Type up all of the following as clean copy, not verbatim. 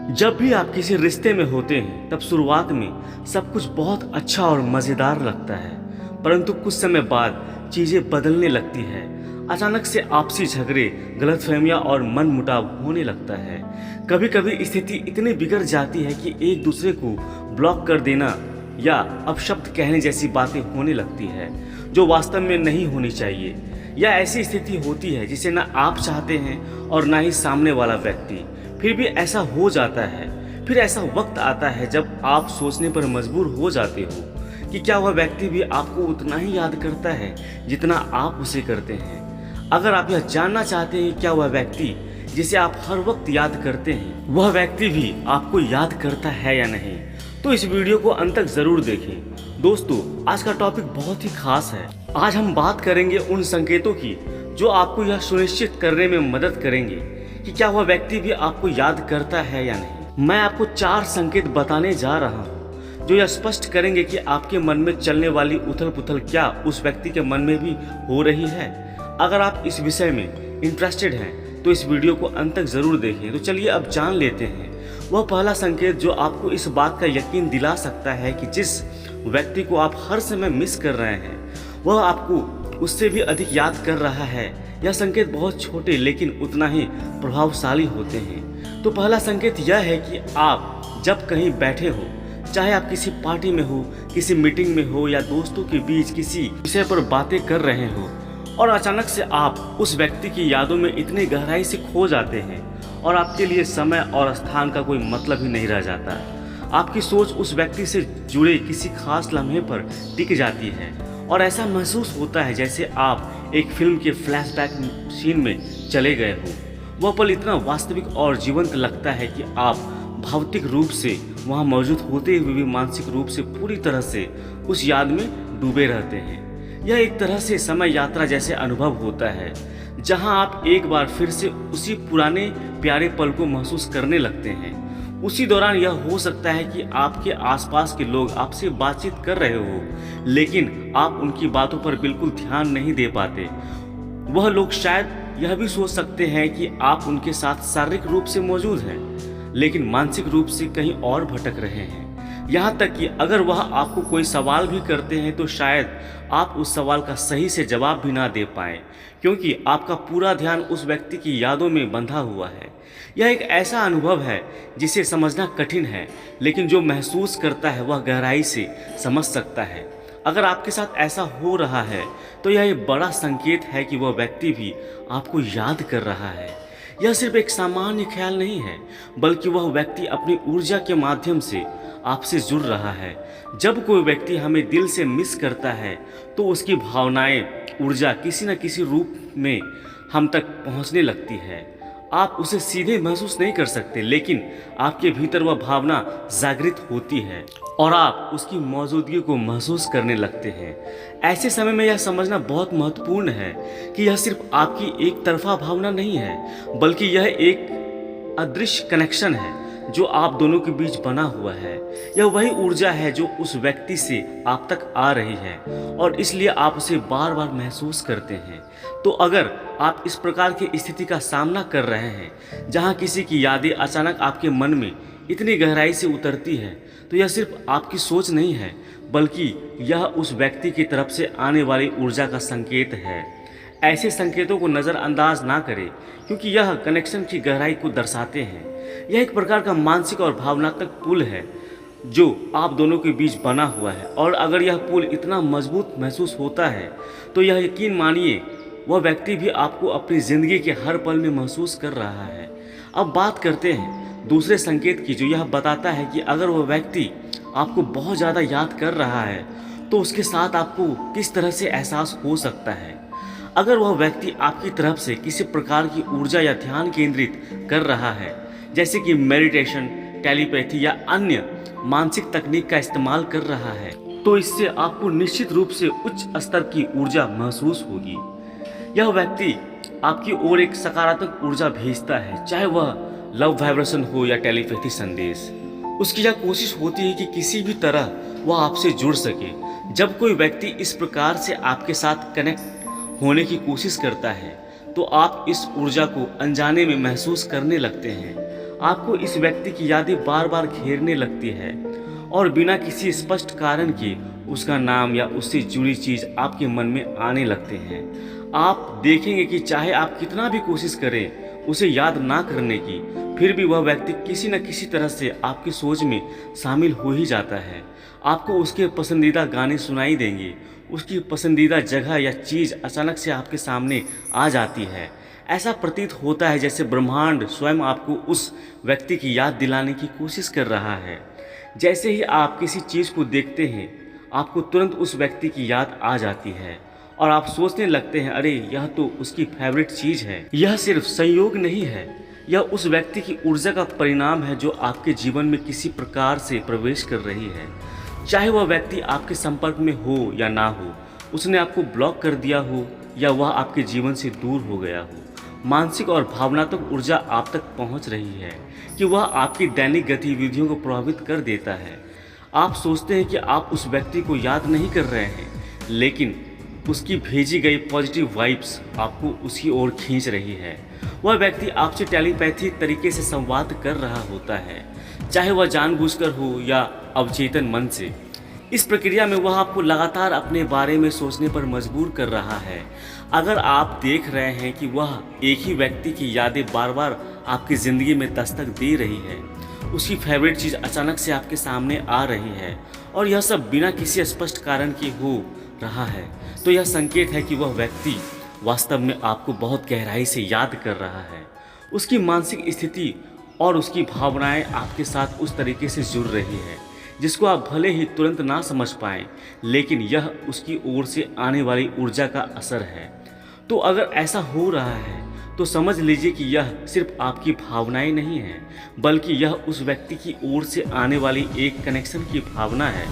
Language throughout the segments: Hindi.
जब भी आप किसी रिश्ते में होते हैं तब शुरुआत में सब कुछ बहुत अच्छा और मज़ेदार लगता है, परंतु कुछ समय बाद चीज़ें बदलने लगती है। अचानक से आपसी झगड़े, गलतफहमियां और मनमुटाव होने लगता है। कभी कभी स्थिति इतनी बिगड़ जाती है कि एक दूसरे को ब्लॉक कर देना या अपशब्द कहने जैसी बातें होने लगती है, जो वास्तव में नहीं होनी चाहिए। या ऐसी स्थिति होती है जिसे ना आप चाहते हैं और ना ही सामने वाला व्यक्ति, फिर भी ऐसा हो जाता है। फिर ऐसा वक्त आता है जब आप सोचने पर मजबूर हो जाते हो कि क्या वह व्यक्ति भी आपको उतना ही याद करता है जितना आप उसे करते हैं। अगर आप यह जानना चाहते हैं क्या वह व्यक्ति जिसे आप हर वक्त याद करते हैं, वह व्यक्ति भी आपको याद करता है या नहीं, तो इस वीडियो को अंत तक जरूर देखें। दोस्तों, आज का टॉपिक बहुत ही खास है। आज हम बात करेंगे उन संकेतों की जो आपको यह सुनिश्चित करने में मदद करेंगे कि क्या वह व्यक्ति भी आपको याद करता है या नहीं। मैं आपको 4 संकेत बताने जा रहा हूँ जो यह स्पष्ट करेंगे कि आपके मन में चलने वाली उथल पुथल क्या उस व्यक्ति के मन में भी हो रही है। अगर आप इस विषय में इंटरेस्टेड हैं तो इस वीडियो को अंत तक जरूर देखें। तो चलिए अब जान लेते हैं वह पहला संकेत जो आपको इस बात का यकीन दिला सकता है कि जिस व्यक्ति को आप हर समय मिस कर रहे हैं वह आपको उससे भी अधिक याद कर रहा है। यह संकेत बहुत छोटे लेकिन उतना ही प्रभावशाली होते हैं। तो पहला संकेत यह है कि आप जब कहीं बैठे हो, चाहे आप किसी पार्टी में हो, किसी मीटिंग में हो या दोस्तों के बीच किसी विषय पर बातें कर रहे हो और अचानक से आप उस व्यक्ति की यादों में इतनी गहराई से खो जाते हैं और आपके लिए समय और स्थान का कोई मतलब ही नहीं रह जाता। आपकी सोच उस व्यक्ति से जुड़े किसी खास लम्हे पर टिक जाती है और ऐसा महसूस होता है जैसे आप एक फिल्म के फ्लैशबैक सीन में चले गए हो। वह पल इतना वास्तविक और जीवंत लगता है कि आप भौतिक रूप से वहां मौजूद होते हुए भी मानसिक रूप से पूरी तरह से उस याद में डूबे रहते हैं। यह एक तरह से समय यात्रा जैसे अनुभव होता है जहां आप एक बार फिर से उसी पुराने प्यारे पल को महसूस करने लगते हैं। उसी दौरान यह हो सकता है कि आपके आसपास के लोग आपसे बातचीत कर रहे हो लेकिन आप उनकी बातों पर बिल्कुल ध्यान नहीं दे पाते। वह लोग शायद यह भी सोच सकते हैं कि आप उनके साथ शारीरिक रूप से मौजूद हैं लेकिन मानसिक रूप से कहीं और भटक रहे हैं। यहाँ तक कि अगर वह आपको कोई सवाल भी करते हैं तो शायद आप उस सवाल का सही से जवाब भी ना दे पाएं क्योंकि आपका पूरा ध्यान उस व्यक्ति की यादों में बंधा हुआ है। यह एक ऐसा अनुभव है जिसे समझना कठिन है लेकिन जो महसूस करता है वह गहराई से समझ सकता है। अगर आपके साथ ऐसा हो रहा है तो यह एक बड़ा संकेत है कि वह व्यक्ति भी आपको याद कर रहा है। यह सिर्फ एक सामान्य ख्याल नहीं है बल्कि वह व्यक्ति अपनी ऊर्जा के माध्यम से आपसे जुड़ रहा है। जब कोई व्यक्ति हमें दिल से मिस करता है तो उसकी भावनाएं, ऊर्जा किसी न किसी रूप में हम तक पहुंचने लगती है। आप उसे सीधे महसूस नहीं कर सकते लेकिन आपके भीतर वह भावना जागृत होती है और आप उसकी मौजूदगी को महसूस करने लगते हैं। ऐसे समय में यह समझना बहुत महत्वपूर्ण है कि यह सिर्फ आपकी एक तरफा भावना नहीं है बल्कि यह एक अदृश्य कनेक्शन है जो आप दोनों के बीच बना हुआ है। यह वही ऊर्जा है जो उस व्यक्ति से आप तक आ रही है और इसलिए आप उसे बार बार महसूस करते हैं। तो अगर आप इस प्रकार की स्थिति का सामना कर रहे हैं जहां किसी की यादें अचानक आपके मन में इतनी गहराई से उतरती है तो यह सिर्फ आपकी सोच नहीं है बल्कि यह उस व्यक्ति की तरफ से आने वाली ऊर्जा का संकेत है। ऐसे संकेतों को नज़रअंदाज ना करें क्योंकि यह कनेक्शन की गहराई को दर्शाते हैं। यह एक प्रकार का मानसिक और भावनात्मक पुल है जो आप दोनों के बीच बना हुआ है और अगर यह पुल इतना मजबूत महसूस होता है तो यह यकीन मानिए वह व्यक्ति भी आपको अपनी ज़िंदगी के हर पल में महसूस कर रहा है। अब बात करते हैं दूसरे संकेत की जो यह बताता है कि अगर वह व्यक्ति आपको बहुत ज़्यादा याद कर रहा है तो उसके साथ आपको किस तरह से एहसास हो सकता है। अगर वह व्यक्ति आपकी तरफ से किसी प्रकार की ऊर्जा या ध्यान केंद्रित कर रहा है जैसे कि मेडिटेशन, टेलीपैथी या अन्य मानसिक तकनीक का इस्तेमाल कर रहा है तो इससे आपको निश्चित रूप से उच्च स्तर की ऊर्जा महसूस होगी। यह व्यक्ति आपकी ओर एक सकारात्मक ऊर्जा भेजता है, चाहे वह लव वाइब्रेशन हो या टेलीपैथी संदेश। उसकी यह कोशिश होती है कि किसी भी तरह वह आपसे जुड़ सके। जब कोई व्यक्ति इस प्रकार से आपके साथ कनेक्ट होने की कोशिश करता है तो आप इस ऊर्जा को अनजाने में महसूस करने लगते हैं। आपको इस व्यक्ति की यादें बार बार घेरने लगती है और बिना किसी स्पष्ट कारण के उसका नाम या उससे जुड़ी चीज़ आपके मन में आने लगते हैं। आप देखेंगे कि चाहे आप कितना भी कोशिश करें उसे याद ना करने की, फिर भी वह व्यक्ति किसी न किसी तरह से आपकी सोच में शामिल हो ही जाता है। आपको उसके पसंदीदा गाने सुनाई देंगे, उसकी पसंदीदा जगह या चीज़ अचानक से आपके सामने आ जाती है। ऐसा प्रतीत होता है जैसे ब्रह्मांड स्वयं आपको उस व्यक्ति की याद दिलाने की कोशिश कर रहा है। जैसे ही आप किसी चीज़ को देखते हैं, आपको तुरंत उस व्यक्ति की याद आ जाती है और आप सोचने लगते हैं, अरे यह तो उसकी फेवरेट चीज़ है। यह सिर्फ संयोग नहीं है, यह उस व्यक्ति की ऊर्जा का परिणाम है जो आपके जीवन में किसी प्रकार से प्रवेश कर रही है। चाहे वह व्यक्ति आपके संपर्क में हो या ना हो, उसने आपको ब्लॉक कर दिया हो या वह आपके जीवन से दूर हो गया हो, मानसिक और भावनात्मक ऊर्जा आप तक पहुंच रही है कि वह आपकी दैनिक गतिविधियों को प्रभावित कर देता है। आप सोचते हैं कि आप उस व्यक्ति को याद नहीं कर रहे हैं, लेकिन उसकी भेजी गई पॉजिटिव वाइब्स आपको उसकी ओर खींच रही है। वह व्यक्ति आपसे टेलीपैथिक तरीके से संवाद कर रहा होता है, चाहे वह जानबूझकर हो या अवचेतन मन से। इस प्रक्रिया में वह आपको लगातार अपने बारे में सोचने पर मजबूर कर रहा है। अगर आप देख रहे हैं कि वह एक ही व्यक्ति की यादें बार बार आपकी ज़िंदगी में दस्तक दे रही है, उसकी फेवरेट चीज़ अचानक से आपके सामने आ रही है और यह सब बिना किसी स्पष्ट कारण के हो रहा है, तो यह संकेत है कि वह व्यक्ति वास्तव में आपको बहुत गहराई से याद कर रहा है। उसकी मानसिक स्थिति और उसकी भावनाएं आपके साथ उस तरीके से जुड़ रही है जिसको आप भले ही तुरंत ना समझ पाएं, लेकिन यह उसकी ओर से आने वाली ऊर्जा का असर है। तो अगर ऐसा हो रहा है तो समझ लीजिए कि यह सिर्फ आपकी भावनाएं नहीं हैं, बल्कि यह उस व्यक्ति की ओर से आने वाली एक कनेक्शन की भावना है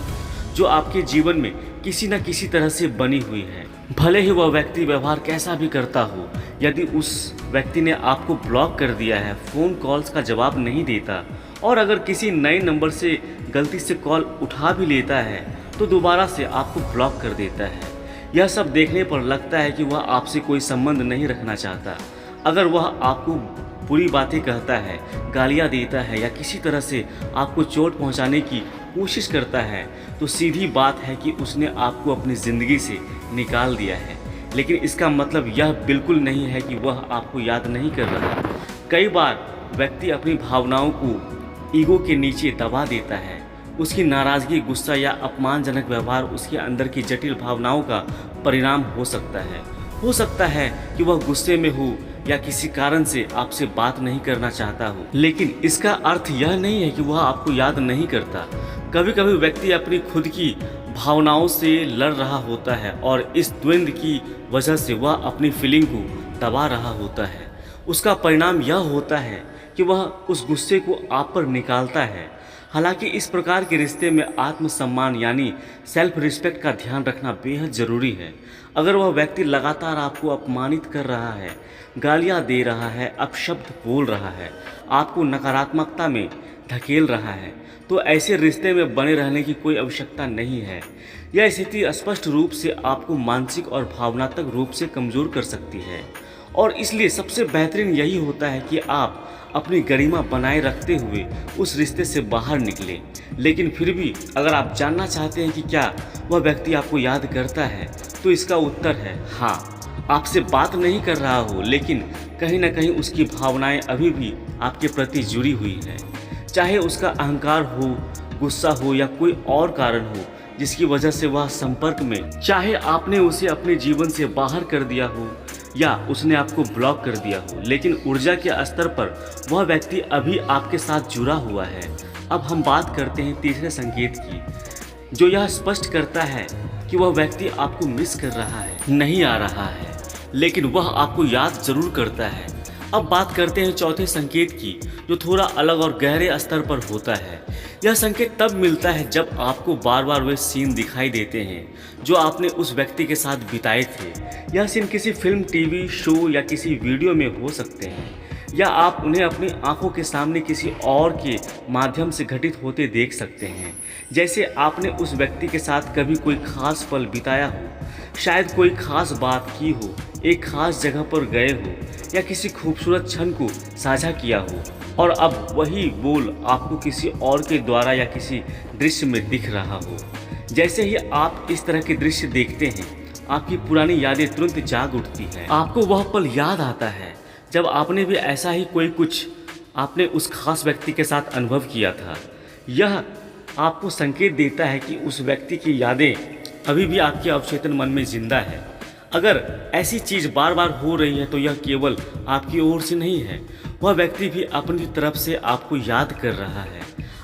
जो आपके जीवन में किसी न किसी तरह से बनी हुई है। भले ही वह व्यक्ति व्यवहार कैसा भी करता हो, यदि उस व्यक्ति ने आपको ब्लॉक कर दिया है, फ़ोन कॉल्स का जवाब नहीं देता और अगर किसी नए नंबर से गलती से कॉल उठा भी लेता है तो दोबारा से आपको ब्लॉक कर देता है, यह सब देखने पर लगता है कि वह आपसे कोई संबंध नहीं रखना चाहता। अगर वह आपको बुरी बातें कहता है, गालियाँ देता है या किसी तरह से आपको चोट पहुंचाने की कोशिश करता है, तो सीधी बात है कि उसने आपको अपनी ज़िंदगी से निकाल दिया है। लेकिन इसका मतलब यह बिल्कुल नहीं है कि वह आपको याद नहीं कर रहा। कई बार व्यक्ति अपनी भावनाओं को ईगो के नीचे दबा देता है। उसकी नाराज़गी, गुस्सा या अपमानजनक व्यवहार उसके अंदर की जटिल भावनाओं का परिणाम हो सकता है। हो सकता है कि वह गुस्से में हो या किसी कारण से आपसे बात नहीं करना चाहता हो, लेकिन इसका अर्थ यह नहीं है कि वह आपको याद नहीं करता। कभी कभी व्यक्ति अपनी खुद की भावनाओं से लड़ रहा होता है और इस द्वंद्व की वजह से वह अपनी फीलिंग को दबा रहा होता है। उसका परिणाम यह होता है कि वह उस गुस्से को आप पर निकालता है। हालांकि इस प्रकार के रिश्ते में आत्मसम्मान यानी सेल्फ रिस्पेक्ट का ध्यान रखना बेहद ज़रूरी है। अगर वह व्यक्ति लगातार आपको अपमानित कर रहा है, गालियां दे रहा है, अपशब्द बोल रहा है, आपको नकारात्मकता में धकेल रहा है, तो ऐसे रिश्ते में बने रहने की कोई आवश्यकता नहीं है। यह स्थिति स्पष्ट रूप से आपको मानसिक और भावनात्मक रूप से कमज़ोर कर सकती है और इसलिए सबसे बेहतरीन यही होता है कि आप अपनी गरिमा बनाए रखते हुए उस रिश्ते से बाहर निकलें। लेकिन फिर भी अगर आप जानना चाहते हैं कि क्या वह व्यक्ति आपको याद करता है, तो इसका उत्तर है हाँ। आपसे बात नहीं कर रहा हो, लेकिन कहीं ना कहीं उसकी भावनाएं अभी भी आपके प्रति जुड़ी हुई हैं। चाहे उसका अहंकार हो, गुस्सा हो या कोई और कारण हो जिसकी वजह से वह संपर्क में, चाहे आपने उसे अपने जीवन से बाहर कर दिया हो या उसने आपको ब्लॉक कर दिया हो, लेकिन ऊर्जा के स्तर पर वह व्यक्ति अभी आपके साथ जुड़ा हुआ है। अब हम बात करते हैं तीसरे संकेत की, जो यह स्पष्ट करता है कि वह व्यक्ति आपको मिस कर रहा है, नहीं आ रहा है, लेकिन वह आपको याद जरूर करता है। अब बात करते हैं चौथे संकेत की, जो थोड़ा अलग और गहरे स्तर पर होता है। यह संकेत तब मिलता है जब आपको बार बार वे सीन दिखाई देते हैं जो आपने उस व्यक्ति के साथ बिताए थे। यह सीन किसी फिल्म, टीवी शो या किसी वीडियो में हो सकते हैं। या आप उन्हें अपनी आंखों के सामने किसी और के माध्यम से घटित होते देख सकते हैं। जैसे आपने उस व्यक्ति के साथ कभी कोई खास पल बिताया हो, शायद कोई खास बात की हो, एक खास जगह पर गए हो या किसी खूबसूरत क्षण को साझा किया हो, और अब वही बोल आपको किसी और के द्वारा या किसी दृश्य में दिख रहा हो। जैसे ही आप इस तरह के दृश्य देखते हैं, आपकी पुरानी यादें तुरंत जाग उठती हैं। आपको वह पल याद आता है जब आपने भी ऐसा ही कोई कुछ आपने उस खास व्यक्ति के साथ अनुभव किया था। यह आपको संकेत देता है कि उस व्यक्ति की यादें अभी भी आपके अवचेतन मन में जिंदा है। अगर ऐसी चीज़ बार बार हो रही है तो यह केवल आपकी ओर से नहीं है, वह व्यक्ति भी अपनी तरफ से आपको याद कर रहा है।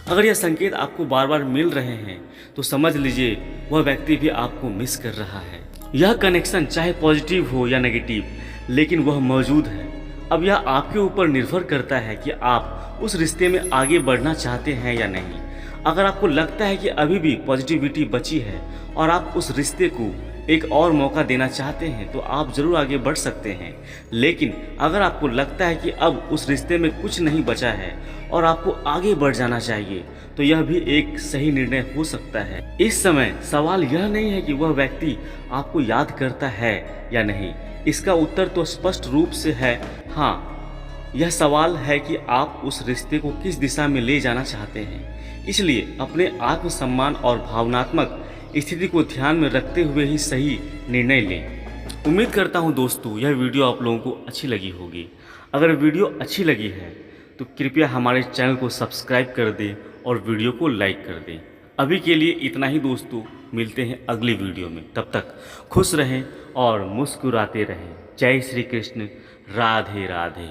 अगर यह संकेत आपको बार बार मिल रहे हैं तो समझ लीजिए वह व्यक्ति भी आपको मिस कर रहा है। यह कनेक्शन चाहे पॉजिटिव हो या नेगेटिव, लेकिन वह मौजूद है। अब यह आपके ऊपर निर्भर करता है कि आप उस रिश्ते में आगे बढ़ना चाहते हैं या नहीं। अगर आपको लगता है कि अभी भी पॉजिटिविटी बची है और आप उस रिश्ते को एक और मौका देना चाहते हैं तो आप ज़रूर आगे बढ़ सकते हैं। लेकिन अगर आपको लगता है कि अब उस रिश्ते में कुछ नहीं बचा है और आपको आगे बढ़ जाना चाहिए तो यह भी एक सही निर्णय हो सकता है। इस समय सवाल यह नहीं है कि वह व्यक्ति आपको याद करता है या नहीं, इसका उत्तर तो स्पष्ट रूप से है हाँ। यह सवाल है कि आप उस रिश्ते को किस दिशा में ले जाना चाहते हैं। इसलिए अपने आत्मसम्मान और भावनात्मक स्थिति को ध्यान में रखते हुए ही सही निर्णय लें। उम्मीद करता हूं दोस्तों यह वीडियो आप लोगों को अच्छी लगी होगी। अगर वीडियो अच्छी लगी है तो कृपया हमारे चैनल को सब्सक्राइब कर दें और वीडियो को लाइक कर दें। अभी के लिए इतना ही दोस्तों, मिलते हैं अगली वीडियो में। तब तक खुश रहें और मुस्कुराते रहें। जय श्री कृष्ण। राधे राधे।